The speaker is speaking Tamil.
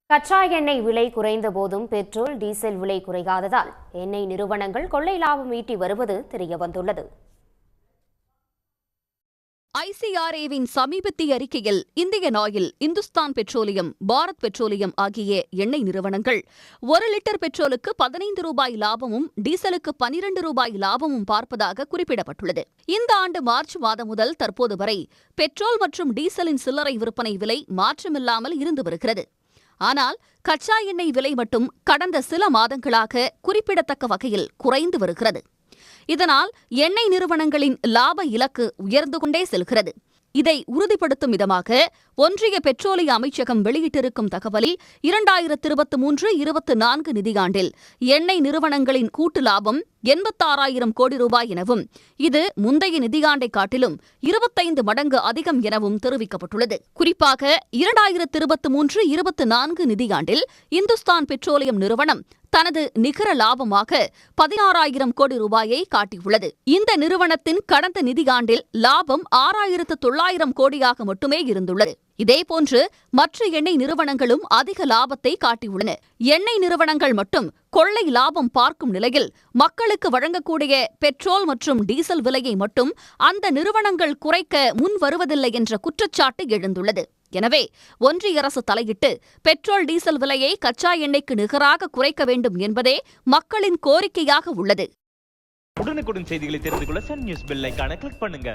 கச்சா எண்ணெய் விலை குறைந்த போதும் பெட்ரோல், டீசல் விலை குறையாததால் எண்ணெய் நிறுவனங்கள் கொள்ளை லாபம் ஈட்டி வருவது தெரியவந்துள்ளது. ஐசிஆர்ஏவின் சமீபத்திய அறிக்கையில் Indian oil, Hindustan petroleum, Bharat petroleum ஆகிய எண்ணெய் நிறுவனங்கள் 1 லிட்டர் பெட்ரோலுக்கு 15 ரூபாய் லாபமும், டீசலுக்கு 12 ரூபாய் லாபமும் பார்ப்பதாக குறிப்பிடப்பட்டுள்ளது. இந்த ஆண்டு மார்ச் மாதம் முதல் தற்போது வரை பெட்ரோல் மற்றும் டீசலின் சில்லறை விற்பனை விலை மாற்றமில்லாமல் இருந்து வருகிறது. ஆனால் கச்சா எண்ணெய் விலை மட்டும் கடந்த சில மாதங்களாக குறிப்பிடத்தக்க வகையில் குறைந்து வருகிறது. இதனால் எண்ணெய் நிறுவனங்களின் லாப இலக்கு உயர்ந்து கொண்டே செல்கிறது. இதை உறுதிப்படுத்தும் விதமாக ஒன்றிய பெட்ரோலிய அமைச்சகம் வெளியிட்டிருக்கும் தகவலில் 2023-24 நிதியாண்டில் எண்ணெய் நிறுவனங்களின் கூட்டு லாபம் 86,000 கோடி ரூபாய் எனவும், இது முந்தைய நிதியாண்டை காட்டிலும் 25 மடங்கு அதிகம் எனவும் தெரிவிக்கப்பட்டுள்ளது. குறிப்பாக 2023-24 நிதியாண்டில் இந்துஸ்தான் பெட்ரோலியம் நிறுவனம் தனது நிகர லாபமாக 16,000 கோடி ரூபாயை காட்டியுள்ளது. இந்த நிறுவனத்தின் கடந்த நிதியாண்டில் லாபம் 6,900 கோடியாக மட்டுமே இருந்துள்ளது. இதேபோன்று மற்ற எண்ணெய் நிறுவனங்களும் அதிக லாபத்தை காட்டியுள்ளன. எண்ணெய் நிறுவனங்கள் மட்டும் கொள்ளை லாபம் பார்க்கும் நிலையில் மக்களுக்கு வழங்கக்கூடிய பெட்ரோல் மற்றும் டீசல் விலையை மட்டும் அந்த நிறுவனங்கள் குறைக்க முன் வருவதில்லை என்ற குற்றச்சாட்டு எழுந்துள்ளது. எனவே ஒன்றிய அரசு தலையிட்டு பெட்ரோல், டீசல் விலையை கச்சா எண்ணெய்க்கு நிகராக குறைக்க வேண்டும் என்பதே மக்களின் கோரிக்கையாக உள்ளது. உடனுக்குடன் செய்திகளை தெரிந்து கொள்ள சன் நியூஸ் பெல் ஐகானை கிளிக் பண்ணுங்க.